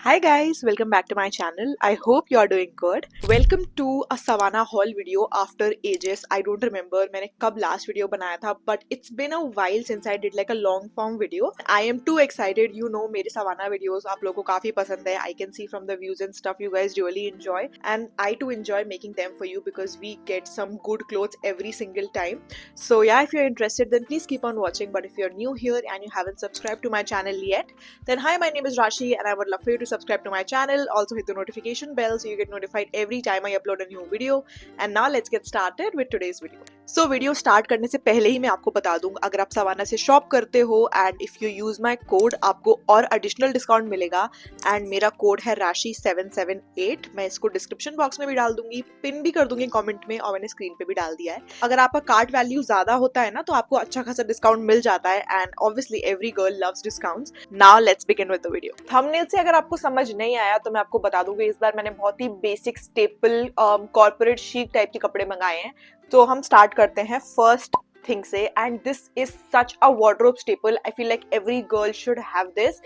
Hi guys, welcome back to my channel. I hope you are doing good. Welcome to a Savannah haul video after ages. I don't remember मैंने कब last video बनाया था, but it's been a while since I did like a long form video. I am too excited. You know मेरे Savannah videos आप लोगों को काफी पसंद है. I can see from the views and stuff you guys really enjoy, and I too enjoy making them for you because we get some good clothes every single time. So yeah, if you're interested, then please keep on watching. But if you're new here and you haven't subscribed to my channel yet, then hi, my name is Rashi and I would love for you to subscribe to my channel. Also hit the notification bell so you get notified every time I upload a new video. And now let's get started with today's video. So video start करने से पहले ही मैं आपको बता दूं, अगर आप savanna से शॉप करते हो and if you use my code आपको और additional discount मिलेगा. and मेरा कोड है राशि778. मैं इसको डिस्क्रिप्शन बॉक्स में भी डाल दूंगी, पिन भी कर दूंगी कमेंट में, और मैंने स्क्रीन पे भी डाल दिया है. अगर आपका कार्ट वैल्यू ज्यादा होता है ना तो आपको अच्छा खासा डिस्काउंट मिल जाता है. And obviously every girl loves discounts. Now let's begin with the video. Thumbnail से अगर आपको समझ नहीं आया तो मैं आपको बता दूं कि इस बार मैंने बहुत ही basic staple corporate chic type के कपड़े मंगाए हैं. तो हम स्टार्ट करते हैं फर्स्ट थिंग से. And this is such a wardrobe staple. I feel like every girl should have this.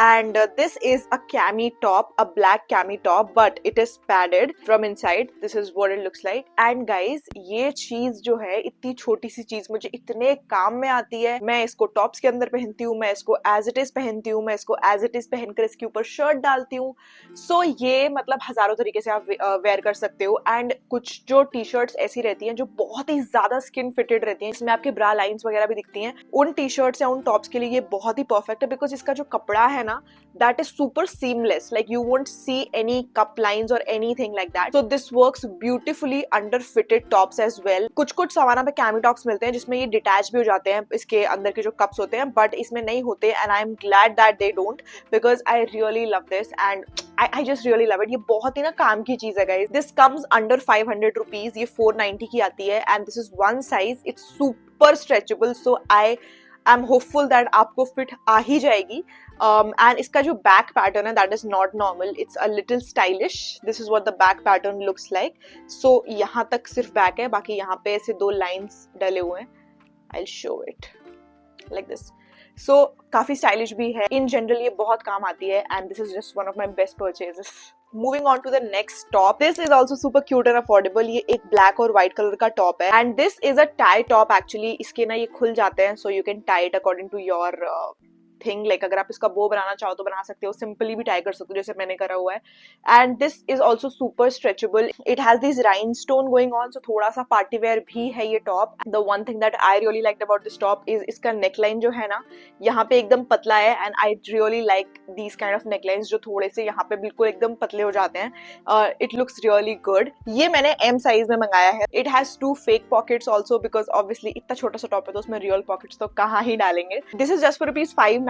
And this is a cami top, a black cami top, but it is padded from inside. This is what it looks like. And guys, ये चीज जो है, इतनी छोटी सी चीज मुझे इतने काम में आती है. मैं इसको टॉप्स के अंदर पहनती हूँ, मैं इसको एज इट इज पहनती हूँ, मैं इसको एज इट इज पहनकर इसके ऊपर शर्ट डालती हूँ. सो ये मतलब हजारों तरीके से आप वेयर कर सकते हो. एंड कुछ जो टी शर्ट्स ऐसी रहती हैं जो बहुत ही ज्यादा स्किन फिटेड रहती हैं, इसमें आपके ब्रा लाइंस वगैरह भी दिखती हैं, उन टी शर्ट्स या उन टॉप्स के लिए ये बहुत ही परफेक्ट है. बिकॉज इसका जो कपड़ा है ना, that is super seamless. Like you won't see any cup lines or anything like that. So this works beautifully under fitted tops as well. कुछ सवाना पे कैमी टॉप्स मिलते हैं जिसमें ये डिटैच भी हो जाते हैं, इसके अंदर के जो कप्स होते हैं, बट इसमें नहीं होते. and I'm glad that they don't, because I really love this and I just really love it. ये बहुत ही ना काम की चीज है guys. This comes under 500 rupees. ये 490 की आती है and this is one size. It's super stretchable, so I'm hopeful that आपको fit आ ही जाएगी. And इसका जो बैक पैटर्न है, that is not normal. It's a little stylish. This is what the back pattern looks like. So यहाँ तक सिर्फ back है, बाकी यहाँ पे ऐसे दो लाइंस डले हुए हैं. I'll show it like this. So काफी स्टाइलिश भी है. In general ये बहुत काम आती है and this is just one of my best purchases. Moving on to the next top. This is also super cute and affordable. ये एक black और white color का top है. And this is a tie top actually. इसके ना ये खुल जाते हैं, so you can tie it according to your thing. Like अगर आप इसका बो बनाना चाहो तो बना सकते हो, सिंपली भी टाई कर सकते हो जैसे मैंने करा हुआ है. And this is also super stretchable. It has this rhinestone going on, so थोड़ा सा पार्टी वेयर भी है ये top. The one thing that I really liked about this top is इसका नेकलाइन जो है ना, यहाँ पे एकदम पतला है. And I really like these kind of necklines जो थोड़े से यहाँ पे बिल्कुल एकदम पतले हो जाते हैं. It looks really good. ये मैंने एम साइज में मंगाया है. It has 2 fake pockets also, because obviously इतना छोटा सा टॉप है तो उसमें रियल पॉकेट्स तो कहाँ ही डालेंगे. This is just for ₹590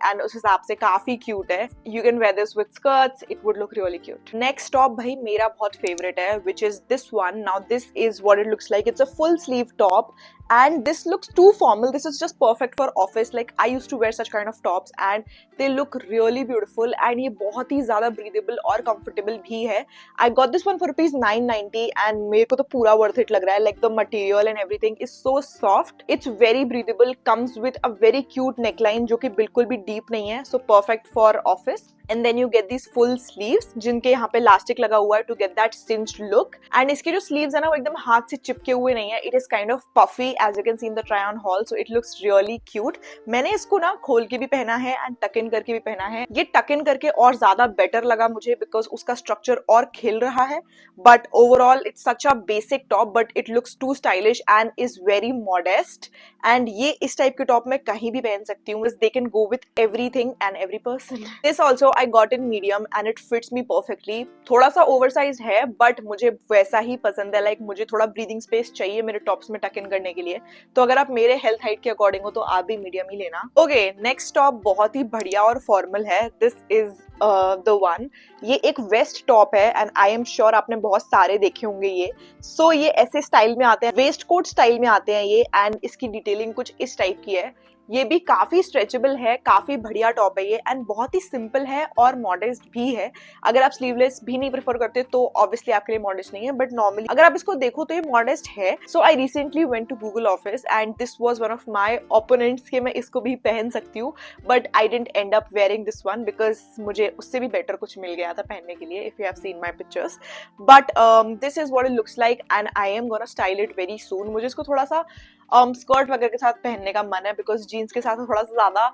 and उस हिसाब से काफी क्यूट है. You can wear this with skirts, it would look really cute. Next top भाई मेरा बहुत फेवरेट है, which is this one. Now this is what it looks like. It's a full sleeve top and this looks too formal. This is just perfect for office. Like I used to wear such kind of tops and they look really beautiful and ये बहुत ही ज्यादा breathable और comfortable भी है. I got this one for ₹990 and मेरे को तो पूरा worth it लग रहा है. Like the material and everything is so soft. It's very breathable. Comes with a very cute neckline जो कि बिल्कुल भी deep नहीं है. So perfect for office. And then you get these full sleeves जिनके यहाँ पे इलास्टिक लगा हुआ है to get that cinched look. And इसके जो sleeves है ना वो एकदम हाथ से चिपके हुए नहीं है. It is kind of puffy as you can see in the try on haul, so it looks really cute. मैंने इसको ना खोल के भी पहना है and tuck in करके भी पहना है. ये tuck in करके और ज्यादा better लगा मुझे because उसका structure और खिल रहा है. But overall it's such a basic top but it looks too stylish and is very modest. And ये इस टाइप के टॉप में कहीं भी पहन सकती हूँ. They can go with everything and every person. This also I got in medium and it fits me perfectly. थोड़ा सा oversized है but मुझे वैसा ही पसंद है. Like मुझे थोड़ा breathing space चाहिए मेरे टॉप्स में tuck in करने के लिए. तो अगर आप मेरे हेल्थ हाइट के अकॉर्डिंग हो तो आप भी मीडियम ही लेना. ओके, नेक्स्ट टॉप बहुत ही बढ़िया और फॉर्मल है. This is the one. ये एक वेस्ट टॉप है एंड आई एम श्योर आपने बहुत सारे देखे होंगे ये. सो ये ऐसे स्टाइल में आते हैं, वेस्ट कोट स्टाइल में आते हैं ये. एंड इसकी डिटेलिंग कुछ इस टाइप की है. ये भी काफी स्ट्रेचेबल है, काफी बढ़िया टॉप है ये, एंड बहुत ही सिंपल है और मॉडेस्ट भी है। अगर आप स्लीवलेस भी नहीं प्रेफर करते तो ऑब्वियसली आपके लिए मॉडेस्ट नहीं है, बट नॉर्मली अगर आप इसको देखो तो ये मॉडेस्ट है। So I recently went to Google office and this was one of my opponents कि मैं इसको भी पहन सकती हूँ, but I didn't end up wearing this one because मुझे उससे भी बेटर कुछ मिल गया था पहनने के लिए, if you have seen my pictures. But this is what it looks like and I am gonna style it very soon. मुझे इसको थोड़ा सा स्कर्ट वगैरह के साथ पहनने का मन है, बिकॉज जीन्स के साथ थोड़ा सा ज्यादा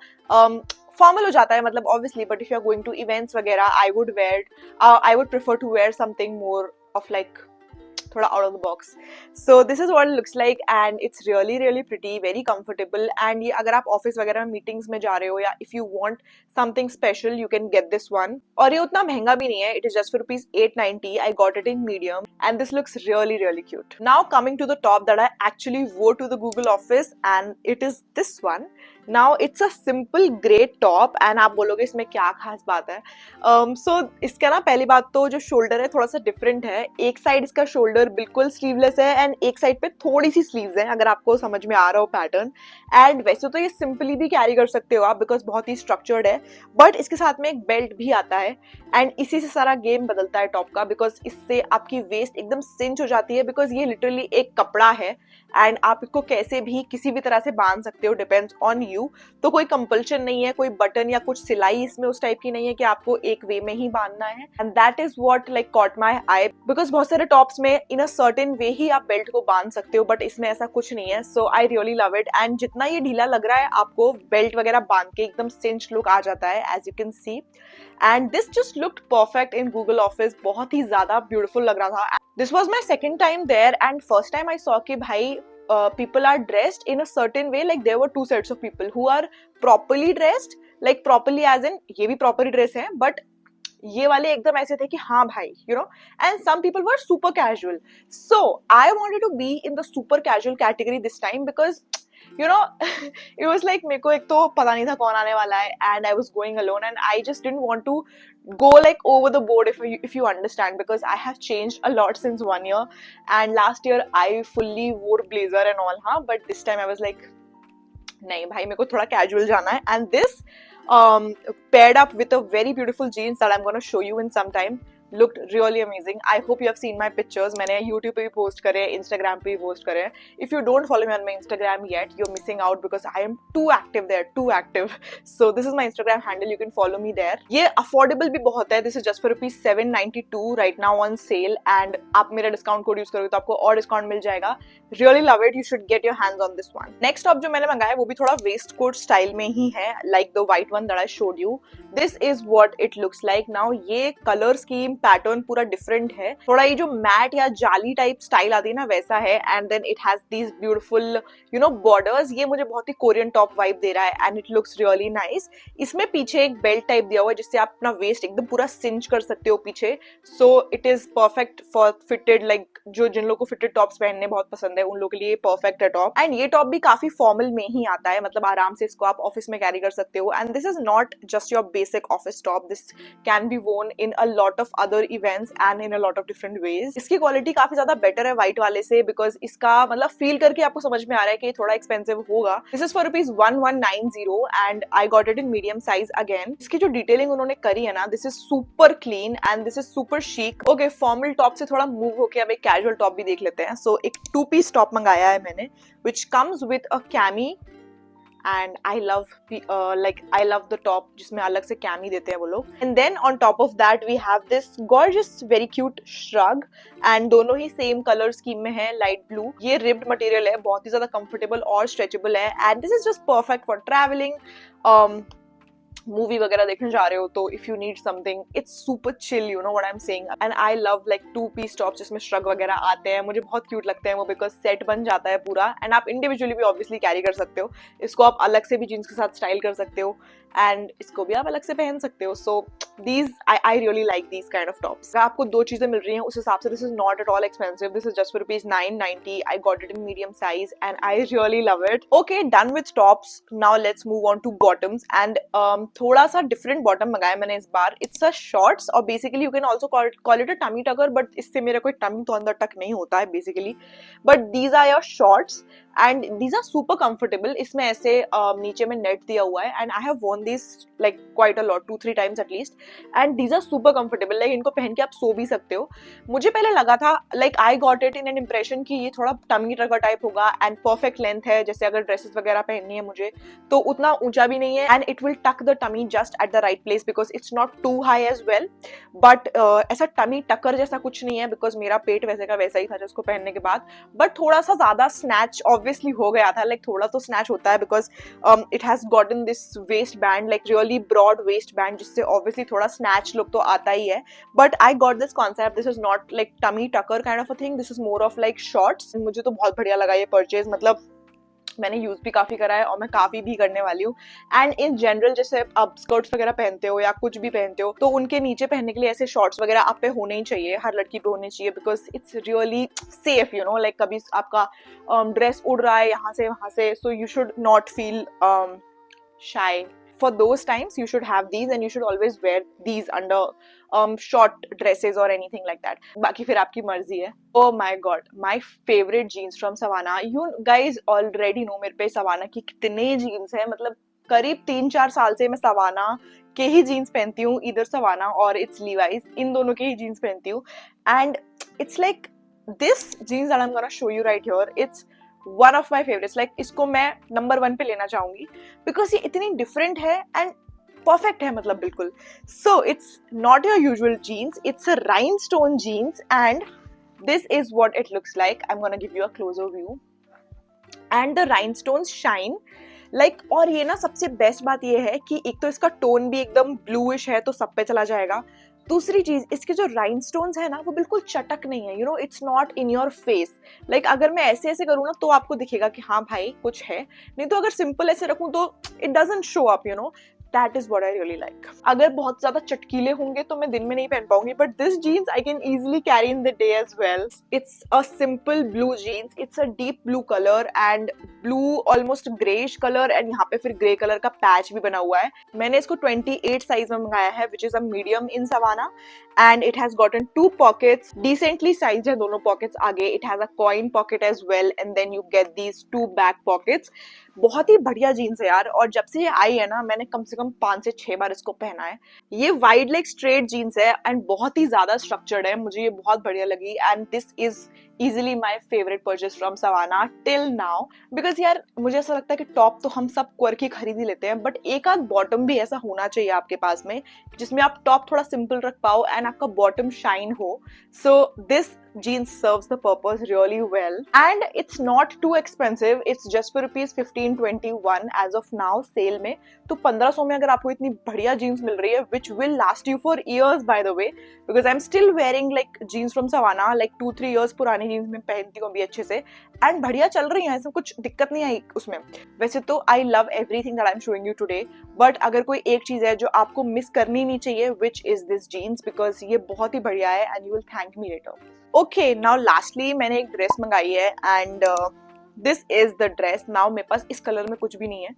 फॉर्मल हो जाता है, मतलब obviously, but if you are going to events वगैरह I would prefer to wear something more of like थोड़ा out of the box. So this is what it looks like and it's really really pretty, very comfortable. And ये अगर आप office वगैरह में meetings में जा रहे हो या if you want something special you can get this one. और ये उतना महंगा भी नहीं है, it is just for ₹890। I got it in medium and this looks really really cute. Now coming to the top that I actually wore to the Google office and it is this one. Now it's a simple grey top and आप बोलोगे इसमें क्या खास बात है। सो इसका ना पहली बात तो जो शोल्डर है थोड़ा सा डिफरेंट है। एक साइड इसका शोल्डर बिल्कुल स्लीवलेस है एंड एक साइड पे थोड़ी सी स्लीव्स हैं, अगर आपको समझ में आ रहा हो पैटर्न। एंड वैसे तो ये सिंपली भी कैरी कर सकते हो आप बिकॉज बहुत ही स्ट्रक्चर्ड है, बट इसके साथ में एक बेल्ट भी आता है एंड इसी से सारा गेम बदलता है टॉप का, बिकॉज इससे आपकी वेस्ट एकदम सिंच हो जाती है, बिकॉज ये लिटरली एक कपड़ा है एंड आप इसको कैसे भी किसी भी तरह से बांध सकते हो, डिपेंड्स ऑन यू। तो कोई कंपल्शन नहीं है, कोई बटन या कुछ सिलाई इसमें उस टाइप की नहीं है कि आपको एक वे में ही बांधना है। And that is what like cot my I, because बहुत सारे टॉप्स में इन अ सर्टेन वे ही आप बेल्ट को बांध सकते हो, बट इसमें ऐसा कुछ नहीं है। So I really love it and जितना ये ढीला लग रहा है आपको बेल्ट वगैरह बांध के एकदम सिंच लुक आ जाता है, as you can see. And this just looked perfect in Google office, बहुत ही ज्यादा ब्यूटीफुल लग रहा था। This was my second time there and first time I saw कि भाई people are dressed in a certain way, like there were two sets of people who are properly dressed, like properly as in ये भी properly dress है, but ये वाले एकदम ऐसे थे कि हाँ भाई, you know, and some people were super casual. So I wanted to be in the super casual category this time because you know it was like मेरे को एक तो पता नहीं था कौन आने वाला है and I was going alone and I just didn't want to go like over the board, if you understand, because I have changed a lot since 1 year and last year I fully wore blazer and all, हाँ, but this time I was like नहीं भाई मेरे को थोड़ा casual जाना है। And this paired up with a very beautiful jeans that I'm going to show you in some time, looked really amazing. I hope you have seen my pictures. मैंने YouTube पे भी post करे, Instagram पे भी post करे। If you don't follow me on my Instagram yet, you're missing out because I am too active there, too active. So this is my Instagram handle. You can follow me there. ये affordable भी बहुत है. This is just for ₹792 right now on sale. And आप मेरा discount code use करोगे तो आपको और discount मिल जाएगा। Really love it. You should get your hands on this one. Next top जो मैंने मंगाया वो भी थोड़ा waistcoat style में ही है, like the white one that I showed you. This is what it looks like now. ये color scheme पैटर्न पूरा डिफरेंट है, थोड़ा ये जो मैट या जाली टाइप स्टाइल आती है ना वैसा है। And then it has these beautiful you know borders. ये मुझे बहुत ही कोरियन टॉप वाइब दे रहा है and it looks really nice. इसमें पीछे एक बेल्ट टाइप दिया हुआ है जिससे आप अपना वेस्ट एकदम पूरा सिंच कर सकते हो पीछे। So it is perfect for fitted, like जो जिन लोगों को फिटेड टॉप्स पहनने बहुत पसंद है उन लोगों के लिए परफेक्ट है टॉप। एंड ये टॉप भी काफी फॉर्मल में ही आता है, मतलब आराम से इसको आप ऑफिस में कैरी कर सकते हो। And this is not just your basic office top, this can be worn in a lot of other events and in a lot of different ways. इसकी क्वालिटी काफी ज्यादा बेटर है व्हाइट वाले से, बिकॉज इसका मतलब फील करके आपको समझ में आ रहा है कि थोड़ा एक्सपेंसिव होगा। This is for ₹1190 and I got it in medium size again. इसकी जो डिटेलिंग उन्होंने करी है ना, this is super clean and this is super chic. Okay, formal top से थोड़ा मूव होके अब एक कैजुअल टॉप भी देख लेते हैं। सो एक 2-piece टॉप मंगाया है मैंने, which comes with a chemo and I love the top जिसमें अलग से कैमी देते हैं वो लोग। And then on top of that we have this gorgeous very cute shrug and दोनों ही सेम कलर स्कीम में है, लाइट ब्लू। ये रिब्ड मटेरियल है, बहुत ही ज्यादा कंफर्टेबल और स्ट्रेचेबल है and this is just perfect for travelling, movie वगैरह देखने जा रहे हो तो if you need something it's super chill, you know what I am saying. And I love like 2-piece tops जिसमें श्रग वगैरह आते हैं, मुझे बहुत क्यूट लगते हैं वो, बिकॉज सेट बन जाता है पूरा एंड आप इंडिविजुअली भी ऑब्वियसली कैरी कर सकते हो। इसको आप अलग से भी जीन्स के साथ स्टाइल कर सकते हो एंड इसको भी आप अलग से पहन सकते हो। So these I really like these kind of tops. अगर आपको 2 चीजें मिल रही हैं उस हिसाब से this is not at all expensive. This is just for ₹990। I got it in medium size and I really love it. Okay, done with tops, now let's move on to bottoms and थोड़ा सा different bottom मंगाया मैंने इस बार। It's a shorts और basically you can also call it a tummy tucker, but इससे मेरा कोई टमी तो अंदर तक नहीं होता है basically, but these are your shorts and these are super comfortable. इसमें ऐसे नीचे में नेट दिया हुआ है and I have worn this like quite a lot, 2-3 times at least, and these are super comfortable. Like इनको पहन के आप सो भी सकते हो. मुझे पहले लगा था, like I got it in an impression कि ये थोड़ा टमी टकर टाइप होगा एंड परफेक्ट लेंथ है, जैसे अगर ड्रेसेस वगैरह पहननी है मुझे तो उतना ऊंचा भी नहीं है and it will tuck the tummy just at the right place because it's not too high as well. But ऐसा टमी टकर जैसा कुछ नहीं है बिकॉज मेरा पेट वैसे का वैसा ही था जिसको पहनने के बाद. बट थोड़ा सा ज्यादा स्नैच ऑब्वियसली हो गया था, लाइक थोड़ा तो स्नैच होता है because it has gotten this waist band, like really broad waist band, जिससे ऑब्वियसली थोड़ा स्नैच लुक तो आता ही है. But I got this concept, this is not like tummy tucker kind of a thing, this is more of like shorts. मुझे तो बहुत बढ़िया लगा ये परचेज, मतलब मैंने यूज भी काफी करा है और मैं काफी भी करने वाली हूँ. एंड इन जनरल जैसे आप स्कर्ट्स वगैरह पहनते हो या कुछ भी पहनते हो तो उनके नीचे पहनने के लिए ऐसे शॉर्ट्स वगैरह आप पे होने ही चाहिए, हर लड़की पे होने चाहिए because it's really safe, you know, like कभी आपका ड्रेस उड़ रहा है यहाँ से वहां से, so you should not feel shy. For those times you should have these and you should always wear these under short dresses or anything like that. बाकी फिर आपकी मर्जी है. Oh my god, my favorite jeans from Savannah. You guys already know मेरे पे Savannah की कितने jeans हैं, मतलब करीब 3-4 साल से मैं Savannah के ही jeans पहनती हूँ, इधर Savannah और it's Levi's, इन दोनों के ही jeans पहनती हूँ. And it's like this jeans that I'm gonna show you right here, it's one of my favorites. like इसको मैं नंबर 1 पे लेना चाहूंगी बिकॉज ये इतनी डिफरेंट है एंड परफेक्ट है, मतलब बिल्कुल. So it's not your usual jeans, it's a rhinestone jeans and this is what it looks like. I am gonna give you a closer view and the rhinestones shine like. और ये ना सबसे best बात ये है कि एक तो इसका टोन भी एकदम ब्लूइश है तो सब पे चला जाएगा. दूसरी चीज, इसके जो राइनस्टोन्स है ना वो बिल्कुल चटक नहीं है, you know, it's not in your face. Like अगर मैं ऐसे ऐसे करूँ ना तो आपको दिखेगा कि हाँ भाई कुछ है, नहीं तो अगर सिंपल ऐसे रखूँ तो it doesn't show up, you know. That is what I really like. अगर बहुत ज्यादा चटकीले होंगे तो मैं दिन में नहीं पहन पाऊंगी, but this jeans I can easily carry in the day as well. It's a simple blue jeans. It's a deep blue color and blue almost grayish color and यहाँ पे फिर grey color का patch भी बना हुआ है. मैंने इसको 28 size में मंगाया है, which is a medium in Savannah, and it has gotten 2 pockets, decently sized है दोनों pockets आगे. It has a coin pocket as well, and then you get these 2 back pockets. बहुत ही बढ़िया जीन्स है यार. और जब से ये आई है ना मैंने कम से कम 5 से 6 बार इसको पहना है. ये वाइड लेग स्ट्रेट जीन्स है एंड बहुत ही ज्यादा स्ट्रक्चर्ड है, मुझे ये बहुत बढ़िया लगी and this is easily my favorite purchase from Savannah till now because यार मुझे ऐसा लगता है कि टॉप तो हम सब क्वर्की खरीद ही लेते हैं, बट एक आध बॉटम भी ऐसा होना चाहिए आपके पास में जिसमें आप टॉप थोड़ा सिंपल रख पाओ एंड आपका बॉटम शाइन हो. So this jeans serves the purpose really well and it's not too expensive. It's just for rupees 1521 as of now sale में. तो 1500 में अगर आपको इतनी बढ़िया jeans मिल रही है which will last you for years by the way because I'm still wearing like jeans from Savannah like 2-3 years पुरानी jeans में पहनती हूँ अभी अच्छे से and बढ़िया चल रही हैं, ऐसा कुछ दिक्कत नहीं आई उसमें. वैसे तो I love everything that I'm showing you today but अगर कोई एक चीज है जो आपको मिस करनी नहीं चाहिए which is this jeans because ये बहुत ही बढ़िया है and you will thank me later. Okay, now lastly मैंने एक ड्रेस मंगाई है and this is the dress. now मेरे पास इस कलर में कुछ भी नहीं है.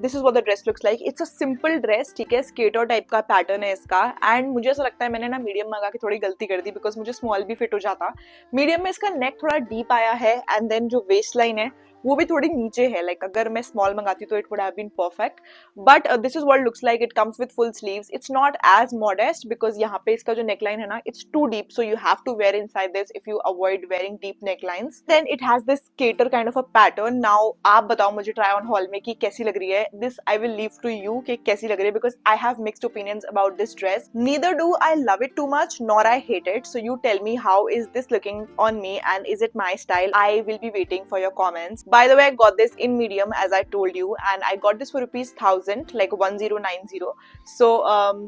This is what the dress looks like. It's a simple dress, ठीक है, स्केटर टाइप का पैटर्न है इसका एंड मुझे ऐसा लगता है मैंने ना मीडियम मंगा के थोड़ी गलती कर दी बिकॉज मुझे स्मॉल भी फिट हो जाता. मीडियम में इसका नेक थोड़ा डीप आया है एंड देन जो वेस्ट लाइन है वो भी थोड़ी नीचे है. लाइक अगर मैं स्मॉल मंगाती तो it would have been perfect but this is what looks like. It comes with full sleeves. It's not as modest because यहाँ पे इसका जो नेकलाइन है ना it's too deep so you have to wear inside this if you avoid wearing deep necklines. Then it has this skater kind of a pattern. Now आप बताओ मुझे try on hall में कि कैसी लग रही है. This I will leave to you कि कैसी लग रही है because I have mixed opinions about this dress. Neither do I love it too much nor I hate it. So you tell me how is this looking on me and is it my style. I will be waiting for your comments. By the way I got this in medium as I told you and I got this for rupees 1000 like 1090. so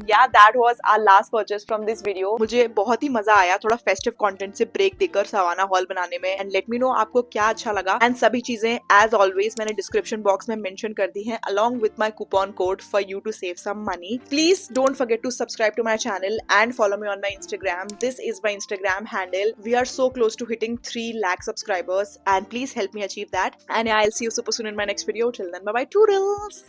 yeah that was our last purchase from this video. मुझे बहुत ही मजा आया थोड़ा festive content से break देकर savanna hall बनाने में and let me know आपको क्या अच्छा लगा एंड सभी चीजें एज ऑलवेज मैंने डिस्क्रिप्शन बॉक्स में मेंशन कर दी हैं along with my coupon code for you to save some money. Please don't forget to subscribe to my channel and follow me on my Instagram. This is my Instagram handle. We are so close to hitting 3 lakh subscribers and please help me achieve that and I'll see you super soon in my next video. Till then, bye bye toodles.